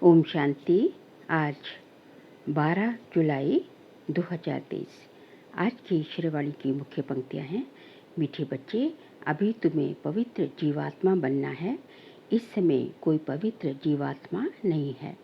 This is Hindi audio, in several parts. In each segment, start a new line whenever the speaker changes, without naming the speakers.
ओम शांति। आज 12 जुलाई 2023। आज की श्रेवाणी की मुख्य पंक्तियां हैं। मीठे बच्चे, अभी तुम्हें पवित्र जीवात्मा बनना है। इस समय कोई पवित्र जीवात्मा नहीं है।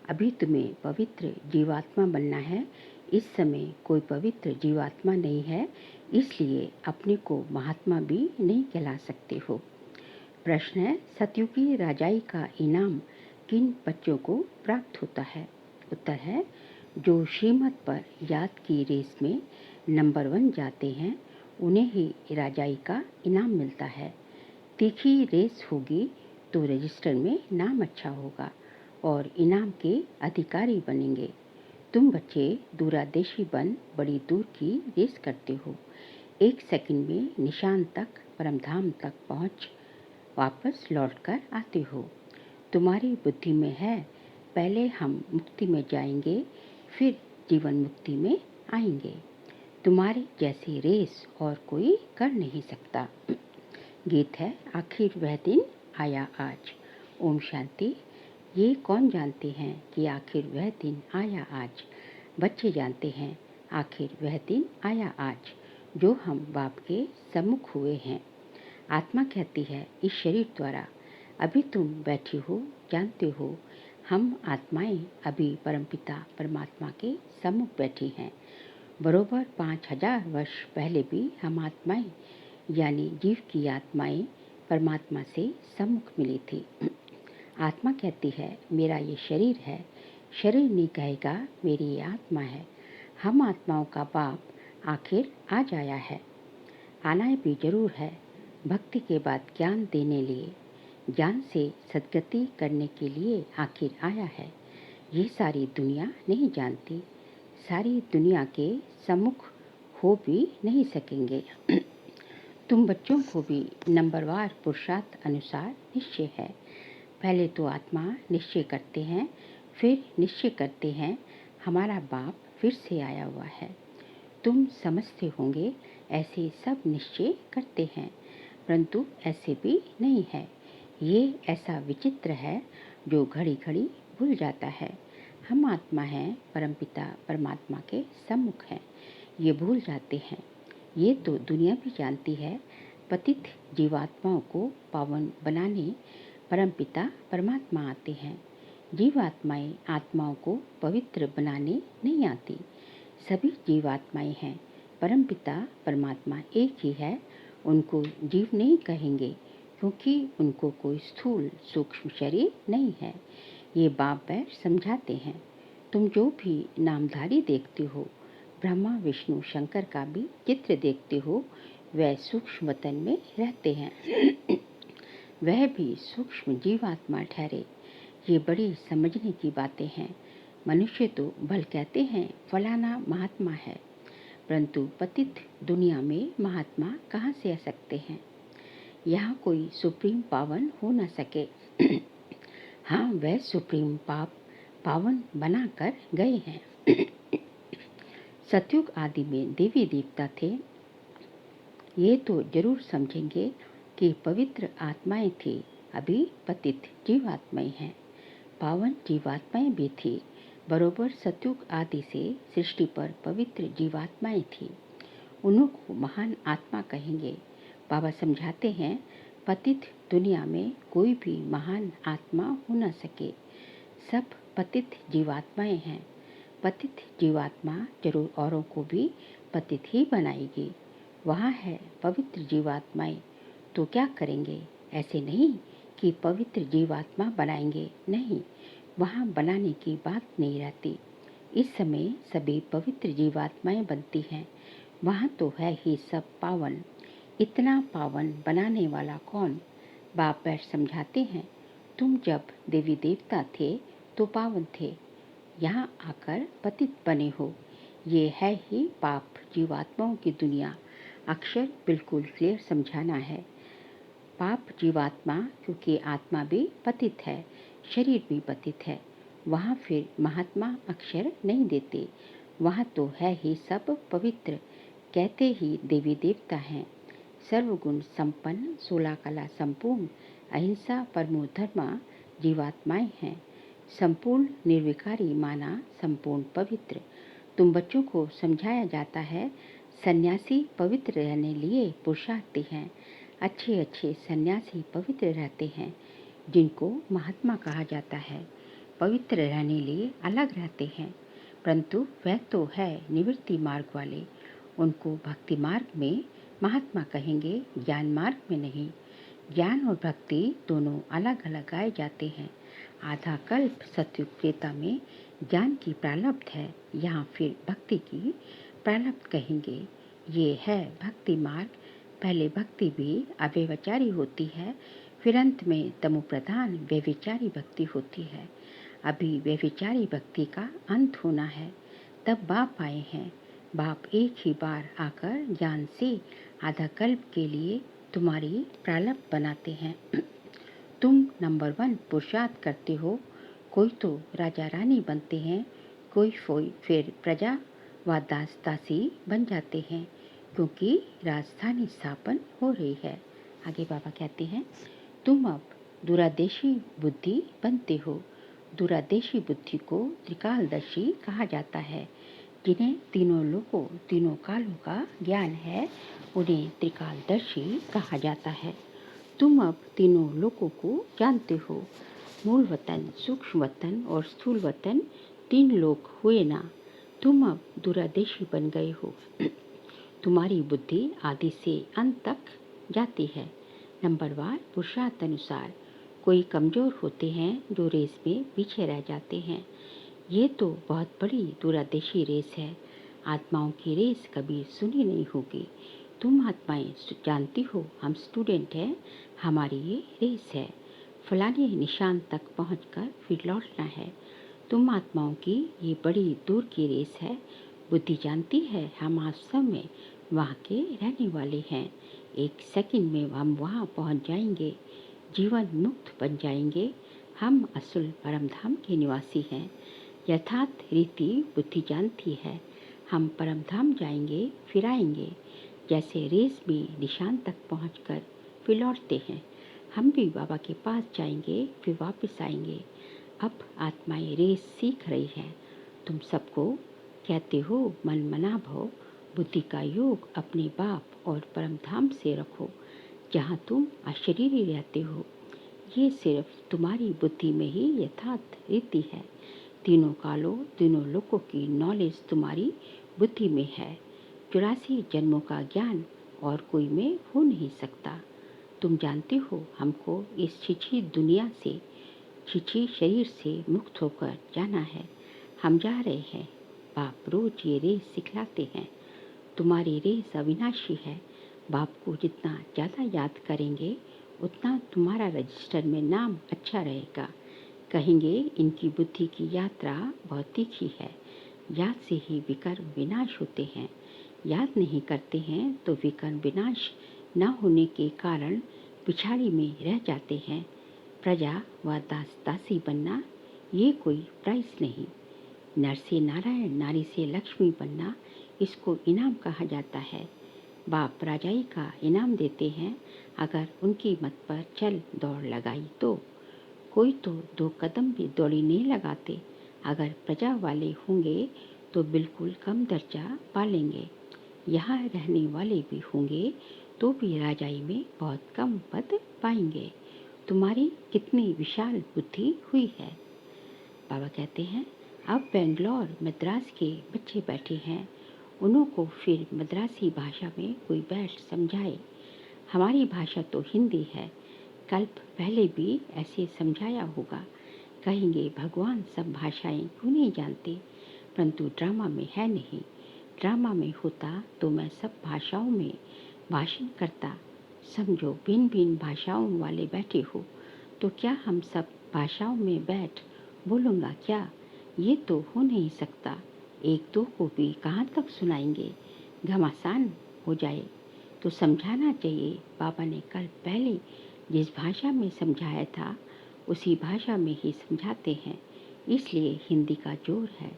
अभी तुम्हें पवित्र जीवात्मा बनना है। इस समय कोई पवित्र जीवात्मा नहीं है, इसलिए अपने को महात्मा भी नहीं कहला सकते हो। प्रश्न है, सतयुगी राजाई का इनाम किन बच्चों को प्राप्त होता है? उत्तर है, जो श्रीमत पर याद की रेस में नंबर 1 जाते हैं, उन्हें ही राजाई का इनाम मिलता है। तीखी रेस होगी तो रजिस्टर में नाम अच्छा होगा और इनाम के अधिकारी बनेंगे। तुम बच्चे दूरादेशी बन बड़ी दूर की रेस करते हो। 1 सेकंड में निशान तक, परमधाम तक पहुँच वापस लौटकर आते हो। तुम्हारी बुद्धि में है, पहले हम मुक्ति में जाएंगे, फिर जीवन मुक्ति में आएंगे। तुम्हारी जैसी रेस और कोई कर नहीं सकता। गीत है, आखिर वह दिन आया आज। ओम शांति। ये कौन जानते हैं कि आखिर वह दिन आया आज? बच्चे जानते हैं, आखिर वह दिन आया आज, जो हम बाप के सम्मुख हुए हैं। आत्मा कहती है, इस शरीर द्वारा अभी तुम बैठी हो, जानते हो, हम आत्माएं अभी परमपिता परमात्मा के सम्मुख बैठी हैं। बरोबर 5000 वर्ष पहले भी हम आत्माएं यानी जीव की आत्माएं परमात्मा से सम्मुख मिली थी। आत्मा कहती है, मेरा ये शरीर है। शरीर नहीं कहेगा मेरी ये आत्मा है। हम आत्माओं का बाप आखिर आ जाया है। आना भी जरूर है। भक्ति के बाद ज्ञान देने लिए, ज्ञान से सद्गति करने के लिए आखिर आया है। ये सारी दुनिया नहीं जानती, सारी दुनिया के सम्मुख हो भी नहीं सकेंगे। तुम बच्चों को भी नंबरवार पुरुषार्थ अनुसार निश्चय है। पहले तो आत्मा निश्चय करते हैं, फिर निश्चय करते हैं हमारा बाप फिर से आया हुआ है। तुम समझते होंगे ऐसे सब निश्चय करते हैं, परंतु ऐसे भी नहीं है। ये ऐसा विचित्र है जो घड़ी घड़ी भूल जाता है। हम आत्मा हैं, परमपिता परमात्मा के सम्मुख हैं, ये भूल जाते हैं। ये तो दुनिया भी जानती है। पतित जीवात्माओं को पावन बनाने परमपिता परमात्मा आते हैं। जीवात्माएं आत्माओं को पवित्र बनाने नहीं आती। सभी जीवात्माएं हैं, परमपिता परमात्मा एक ही है। उनको जीव नहीं कहेंगे, क्योंकि उनको कोई स्थूल सूक्ष्म शरीर नहीं है। ये बाप बैठ समझाते हैं। तुम जो भी नामधारी देखते हो, ब्रह्मा विष्णु शंकर का भी चित्र देखते हो, वह सूक्ष्म वतन में रहते हैं। वह भी सूक्ष्म जीवात्मा ठहरे। ये बड़ी समझने की बातें हैं। मनुष्य तो भल कहते हैं फलाना महात्मा है, परंतु पतित दुनिया में महात्मा कहाँ से आ सकते हैं? यहाँ कोई सुप्रीम पावन हो न सके। हाँ, वह सुप्रीम पावन बनाकर गए हैं। सतयुग आदि में देवी देवता थे। ये तो जरूर समझेंगे कि पवित्र आत्माएं थी, अभी पतित जीवात्माएं हैं। पावन जीवात्माएं भी थी। बरोबर सतयुग आदि से सृष्टि पर पवित्र जीवात्माएं थी। उन्हों को महान आत्मा कहेंगे। बाबा समझाते हैं, पतित दुनिया में कोई भी महान आत्मा हो न सके। सब पतित जीवात्माएं हैं। पतित जीवात्मा जरूर औरों को भी पतित ही बनाएगी। वहाँ है पवित्र जीवात्माएं, तो क्या करेंगे? ऐसे नहीं कि पवित्र जीवात्मा बनाएंगे, नहीं, वहाँ बनाने की बात नहीं रहती। इस समय सभी पवित्र जीवात्माएं बनती हैं। वहाँ तो है ही सब पावन। इतना पावन बनाने वाला कौन? बाप बैठ समझाते हैं, तुम जब देवी देवता थे तो पावन थे, यहाँ आकर पतित बने हो। ये है ही पाप जीवात्माओं की दुनिया। अक्षर बिल्कुल क्लियर समझाना है। पाप जीवात्मा, क्योंकि आत्मा भी पतित है, शरीर भी पतित है। वहाँ फिर महात्मा अक्षर नहीं देते। वहाँ तो है ही सब पवित्र, कहते ही देवी देवता हैं। सर्वगुण संपन्न, 16 कला संपूर्ण, अहिंसा परमो धर्मा जीवात्माएं हैं। संपूर्ण निर्विकारी माना संपूर्ण पवित्र। तुम बच्चों को समझाया जाता है सन्यासी पवित्र रहने लिए पुरुषार्थी हैं। अच्छे अच्छे सन्यासी पवित्र रहते हैं जिनको महात्मा कहा जाता है। पवित्र रहने लिए अलग रहते हैं, परंतु वह तो है निवृत्ति मार्ग वाले। उनको भक्ति मार्ग में महात्मा कहेंगे, ज्ञान मार्ग में नहीं। ज्ञान और भक्ति दोनों अलग अलग गाए जाते हैं। आधा कल्प सतयुग त्रेता में ज्ञान की प्रारब्ध है, यहाँ फिर भक्ति की प्रारब्ध कहेंगे। ये है भक्ति मार्ग। पहले भक्ति भी अव्यभिचारी होती है, फिर अंत में तमो प्रधान व्यभिचारी भक्ति होती है। अभी व्यभिचारी भक्ति का अंत होना है, तब बाप आए हैं। बाप एक ही बार आकर ज्ञान से आधा कल्प के लिए तुम्हारी प्रारब्ध बनाते हैं। तुम नंबर 1 पुरुषार्थ करते हो। कोई तो राजा रानी बनते हैं, कोई फिर प्रजा व दास दासी बन जाते हैं, क्योंकि राजधानी स्थापन हो रही है। आगे बाबा कहते हैं, तुम अब दूरादेशी बुद्धि बनते हो। दूरादेशी बुद्धि को त्रिकालदर्शी कहा जाता है। जिन्हें तीनों लोकों तीनों कालों का ज्ञान है, उन्हें त्रिकालदर्शी कहा जाता है। तुम अब तीनों लोकों को जानते हो। मूल वतन, सूक्ष्म वतन और स्थूल वतन 3 लोक हुए ना। तुम अब दूरादेशी बन गए हो। तुम्हारी बुद्धि आदि से अंत तक जाती है। नंबरवार पुरुषार्थ अनुसार कोई कमज़ोर होते हैं जो रेस में पीछे रह जाते हैं। ये तो बहुत बड़ी दूरादेशी रेस है। आत्माओं की रेस कभी सुनी नहीं होगी। तुम आत्माएं जानती हो, हम स्टूडेंट हैं, हमारी ये रेस है। फलाने निशान तक पहुंचकर फिर लौटना है। तुम आत्माओं की ये बड़ी दूर की रेस है। बुद्धि जानती है हम वास्तव में वहाँ के रहने वाले हैं। एक सेकंड में हम वहाँ पहुँच जाएंगे, जीवन मुक्त बन जाएंगे। हम असुल परमधाम के निवासी हैं। यथार्थ रीति बुद्धि जानती है हम परमधाम जाएंगे, फिर आएंगे। जैसे रेस में निशान तक पहुंचकर फिर लौटते हैं, हम भी बाबा के पास जाएंगे, फिर वापस आएंगे। अब आत्माएं रेस सीख रही हैं। तुम सबको कहते हो मन मना भव, बुद्धि का योग अपने बाप और परमधाम से रखो, जहाँ तुम अशरीरी रहते हो। ये सिर्फ तुम्हारी बुद्धि में ही यथार्थ रीति है। तीनों कालों तीनों लोकों की नॉलेज तुम्हारी बुद्धि में है। 84 जन्मों का ज्ञान और कोई में हो नहीं सकता। तुम जानते हो हमको इस छिछी दुनिया से, छिछी शरीर से मुक्त होकर जाना है। हम जा रहे हैं। बाप रोज ये रेस सिखलाते हैं। तुम्हारी रेस अविनाशी है। बाप को जितना ज़्यादा याद करेंगे, उतना तुम्हारा रजिस्टर में नाम अच्छा रहेगा। कहेंगे इनकी बुद्धि की यात्रा बहुत तीखी है। याद से ही विकर्म विनाश होते हैं। याद नहीं करते हैं तो विकर्म विनाश न होने के कारण पिछाड़ी में रह जाते हैं। प्रजा व दास दासी बनना ये कोई प्राइस नहीं। नर से नारायण, नारी से लक्ष्मी बनना, इसको इनाम कहा जाता है। बाप राजाई का इनाम देते हैं। अगर उनकी मत पर चल दौड़ लगाई तो कोई तो 2 कदम भी दौड़ी नहीं लगाते। अगर प्रजा वाले होंगे तो बिल्कुल कम दर्जा पालेंगे। यहाँ रहने वाले भी होंगे तो भी राजाई में बहुत कम पद पाएंगे। तुम्हारी कितनी विशाल बुद्धि हुई है। बाबा कहते हैं, अब बेंगलोर मद्रास के बच्चे बैठे हैं, उन्हों को फिर मद्रासी भाषा में कोई बैठ समझाए। हमारी भाषा तो हिंदी है, कल्प पहले भी ऐसे समझाया होगा। कहेंगे भगवान सब भाषाएं क्यों नहीं जानते, परंतु ड्रामा में है नहीं। ड्रामा में होता तो मैं सब भाषाओं में भाषण करता। समझो भिन्न भिन्न भाषाओं वाले बैठे हो, तो क्या हम सब भाषाओं में बैठ बोलूँगा क्या? ये तो हो नहीं सकता। 1-2 को भी कहाँ तक सुनाएंगे, घमासान हो जाए। तो समझाना चाहिए। बाबा ने कल पहले जिस भाषा में समझाया था उसी भाषा में ही समझाते हैं, इसलिए हिंदी का जोर है।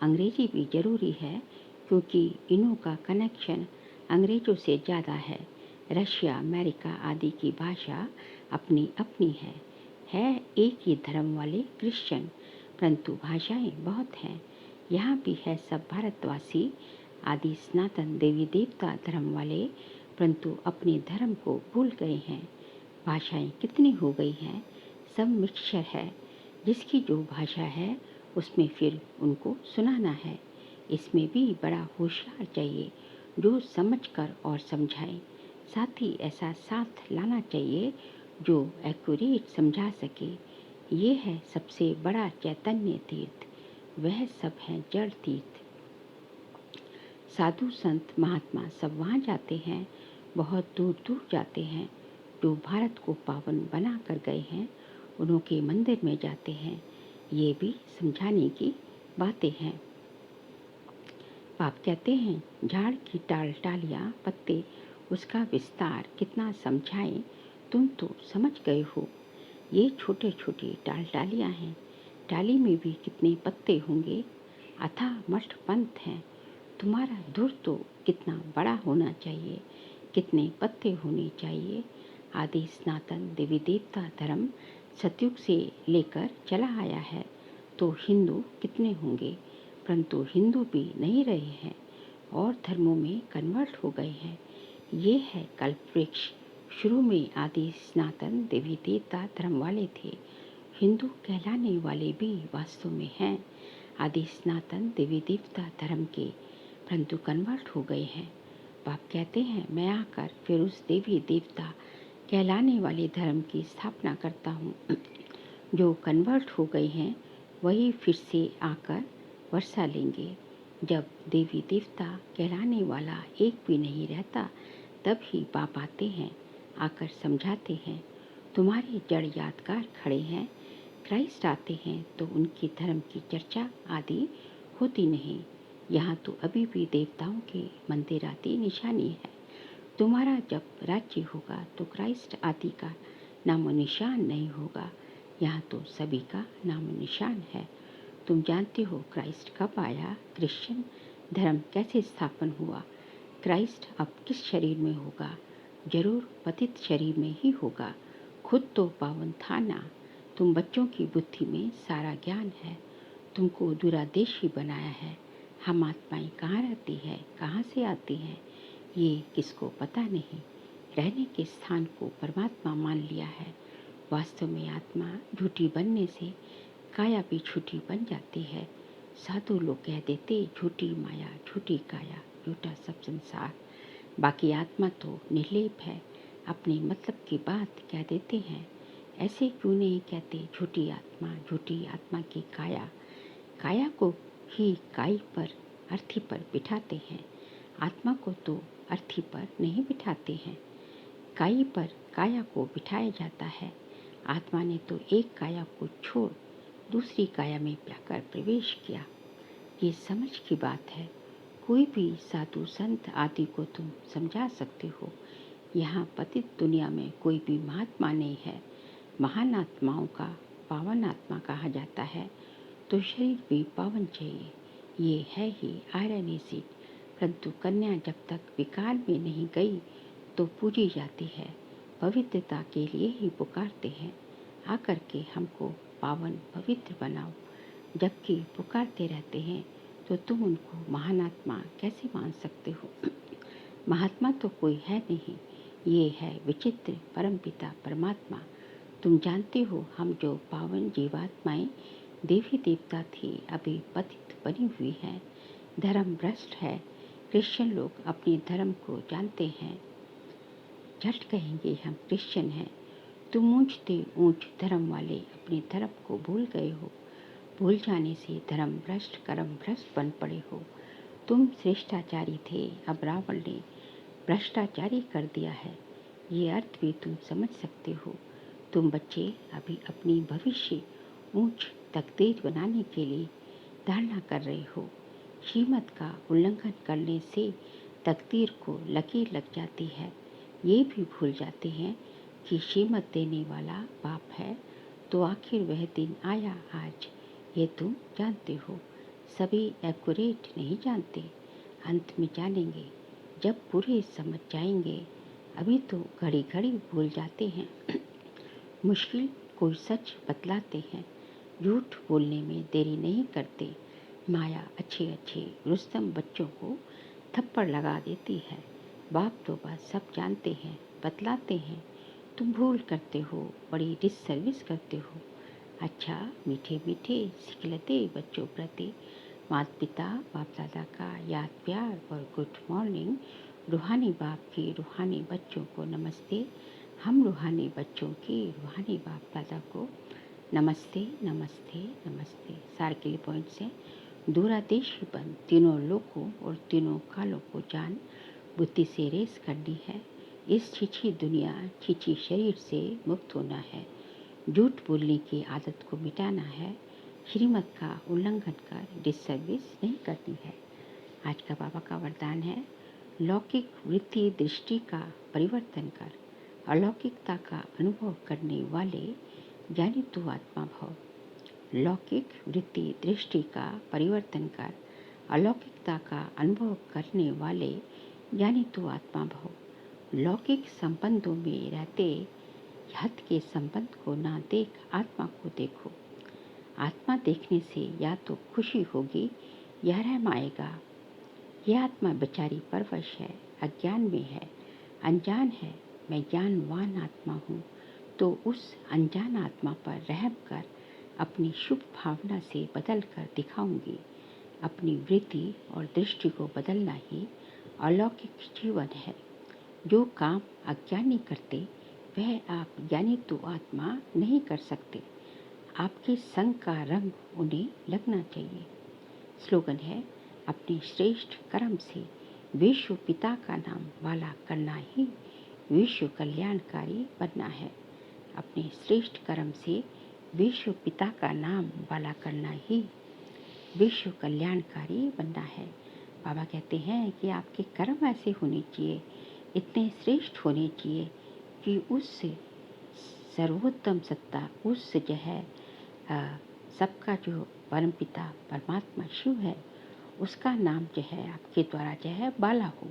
अंग्रेजी भी ज़रूरी है, क्योंकि इनों का कनेक्शन अंग्रेज़ों से ज़्यादा है। रशिया, अमेरिका आदि की भाषा अपनी अपनी है एक ही धर्म वाले क्रिश्चियन। परंतु भाषाएं बहुत हैं। यहाँ भी है सब भारतवासी आदि सनातन देवी देवता धर्म वाले, परंतु अपने धर्म को भूल गए हैं। भाषाएं कितनी हो गई हैं, सब मिक्सचर है। जिसकी जो भाषा है उसमें फिर उनको सुनाना है। इसमें भी बड़ा होशियार चाहिए जो समझकर और समझाए। साथ ही ऐसा साथ लाना चाहिए जो एक्यूरेट समझा सके। ये है सबसे बड़ा चैतन्य तीर्थ, वह सब है जड़ तीर्थ। साधु संत महात्मा सब वहाँ जाते हैं, बहुत दूर दूर जाते हैं। जो भारत को पावन बना कर गए हैं उनके मंदिर में जाते हैं। ये भी समझाने की बातें हैं। पाप कहते हैं झाड़ की टालियाँ पत्ते, उसका विस्तार कितना समझाएं, तुम तो समझ गए हो। ये छोटे छोटे टालियाँ हैं, टाली में भी कितने पत्ते होंगे। अथाह मठ पंथ है, तुम्हारा धुर तो कितना बड़ा होना चाहिए, कितने पत्ते होने चाहिए। आदि सनातन देवी देवता धर्म सतयुग से लेकर चला आया है, तो हिंदू कितने होंगे, परंतु हिंदू भी नहीं रहे हैं और धर्मों में कन्वर्ट हो गए हैं। ये है कल्पवृक्ष। शुरू में आदि सनातन देवी देवता धर्म वाले थे, हिंदू कहलाने वाले भी वास्तव में हैं आदि सनातन देवी देवता धर्म के, परंतु कन्वर्ट हो गए हैं। बाप कहते हैं मैं आकर फिर उस देवी देवता कहलाने वाले धर्म की स्थापना करता हूँ। जो कन्वर्ट हो गए हैं वही फिर से आकर वर्षा लेंगे। जब देवी देवता कहलाने वाला एक भी नहीं रहता तब ही बाप आते हैं, आकर समझाते हैं। तुम्हारे जड़ यादगार खड़े हैं, क्राइस्ट आते हैं तो उनकी धर्म की चर्चा आदि होती नहीं। यहाँ तो अभी भी देवताओं के मंदिर आदि निशानी है। तुम्हारा जब राज्य होगा तो क्राइस्ट आदि का नामो निशान नहीं होगा। यहाँ तो सभी का नामो निशान है। तुम जानते हो क्राइस्ट कब आया, क्रिश्चियन धर्म कैसे स्थापन हुआ। क्राइस्ट अब किस शरीर में होगा, जरूर पतित शरीर में ही होगा। खुद तो पावन था ना। तुम बच्चों की बुद्धि में सारा ज्ञान है, तुमको दुरादेशी बनाया है। हम आत्माएं कहाँ रहती है, कहाँ से आती हैं, ये किसको पता नहीं। रहने के स्थान को परमात्मा मान लिया है। वास्तव में आत्मा झूठी बनने से काया भी झूठी बन जाती है। साधु लोग कह देते झूठी माया झूठी काया झूठा सब संसार। बाकी आत्मा तो निर्लेप है, अपने मतलब की बात कह देते हैं। ऐसे क्यों नहीं कहते झूठी आत्मा की काया। काया को ही काई पर अर्थी पर बिठाते हैं, आत्मा को तो अर्थी पर नहीं बिठाते हैं। काई पर काया को बिठाया जाता है। आत्मा ने तो एक काया को छोड़ दूसरी काया में जाकर प्रवेश किया। ये समझ की बात है। कोई भी साधु संत आदि को तुम समझा सकते हो। यहाँ पतित दुनिया में कोई भी महात्मा नहीं है। महान आत्माओं का पावन आत्मा कहा जाता है, तो शरीर भी पावन चाहिए। ये है ही आयरन एसिड। परंतु कन्या जब तक विकार में नहीं गई तो पूजी जाती है। पवित्रता के लिए ही पुकारते हैं, आकर के हमको पावन पवित्र बनाओ। जबकि पुकारते रहते हैं तो तुम उनको महान आत्मा कैसे मान सकते हो। महात्मा तो कोई है नहीं, ये है विचित्र परमपिता परमात्मा। तुम जानते हो हम जो पावन जीवात्माएं देवी देवता थे अभी पतित बनी हुई हैं, धर्म भ्रष्ट है। क्रिश्चियन लोग अपने धर्म को जानते हैं, झट कहेंगे हम क्रिश्चियन हैं। तुम ऊंचते ऊंच धर्म वाले अपने धर्म को भूल गए हो। भूल जाने से धर्म भ्रष्ट कर्म भ्रष्ट बन पड़े हो। तुम श्रेष्ठाचारी थे, अब रावण ने भ्रष्टाचारी कर दिया है। ये अर्थ भी तुम समझ सकते हो। तुम बच्चे अभी अपनी भविष्य ऊंच तकदीर बनाने के लिए धारणा कर रहे हो। श्रीमत का उल्लंघन करने से तकदीर को लकीर लग जाती है। ये भी भूल जाते हैं कि श्रीमत देने वाला बाप है, तो आखिर वह दिन आया आज। ये तुम जानते हो। सभी एक्यूरेट नहीं जानते, अंत में जानेंगे जब पूरे समझ जाएंगे। अभी तो घड़ी घड़ी भूल जाते हैं। मुश्किल कोई सच बतलाते हैं, झूठ बोलने में देरी नहीं करते। माया अच्छे अच्छे रुस्तम बच्चों को थप्पड़ लगा देती है। बाप तो बस सब जानते हैं, बतलाते हैं। तुम भूल करते हो, बड़ी डिससर्विस करते हो। अच्छा, मीठे मीठे सिखलते बच्चों प्रति माता पिता बाप दादा का याद प्यार और गुड मॉर्निंग। रूहानी बाप के रूहानी बच्चों को नमस्ते। हम रूहानी बच्चों के रूहानी बाप दादा को नमस्ते नमस्ते नमस्ते। सार के लिए पॉइंट से दूरादेश बंद तीनों लोगों और तीनों कालों को जान बुद्धि से रेस करनी है। इस छिछी दुनिया छिछी शरीर से मुक्त होना है। झूठ बोलने की आदत को मिटाना है। श्रीमत का उल्लंघन कर डिससर्विस नहीं करनी है। आज का बाबा का वरदान है, लौकिक वृत्ति दृष्टि का परिवर्तन कर अलौकिकता का अनुभव करने वाले ज्ञानी तू आत्मा भव। लौकिक वृत्ति दृष्टि का परिवर्तन कर अलौकिकता का अनुभव करने वाले ज्ञानी तू आत्मा भव। लौकिक संबंधों में रहते हद के संबंध को ना देख आत्मा को देखो। आत्मा देखने से या तो खुशी होगी या रहम आएगा। यह आत्मा बेचारी परवश है, अज्ञान में है, अनजान है। मैं ज्ञानवान आत्मा हूँ, तो उस अनजान आत्मा पर रहम कर अपनी शुभ भावना से बदल कर दिखाऊंगी। अपनी वृत्ति और दृष्टि को बदलना ही अलौकिक जीवन है। जो काम अज्ञानी करते वह आप ज्ञानी तो आत्मा नहीं कर सकते। आपके संग का रंग उन्हें लगना चाहिए। स्लोगन है, अपने श्रेष्ठ कर्म से विश्व पिता का नाम वाला करना ही विश्व कल्याणकारी बनना है। अपने श्रेष्ठ कर्म से विश्व पिता का नाम वाला करना ही विश्व कल्याणकारी बनना है। बाबा कहते हैं कि आपके कर्म ऐसे होने चाहिए, इतने श्रेष्ठ होने चाहिए कि उस सर्वोत्तम सत्ता, उस जो है सबका जो परमपिता परमात्मा शिव है, उसका नाम जो है आपके द्वारा जो है बाला हो।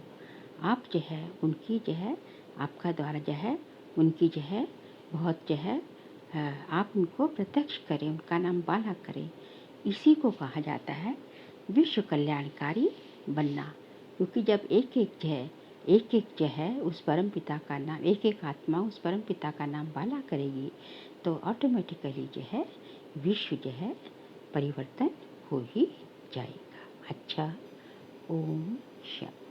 आप जो है उनकी जो है आपका द्वारा जो है उनकी जो है बहुत जो है आप उनको प्रत्यक्ष करें, उनका नाम बाला करें। इसी को कहा जाता है विश्व कल्याणकारी बनना। क्योंकि जब एक एक जो है उस परम पिता का नाम, एक एक आत्मा उस परम पिता का नाम बाला करेगी, तो ऑटोमेटिकली जो है विश्व जो है परिवर्तन हो ही जाएगा। अच्छा, ओम शांति।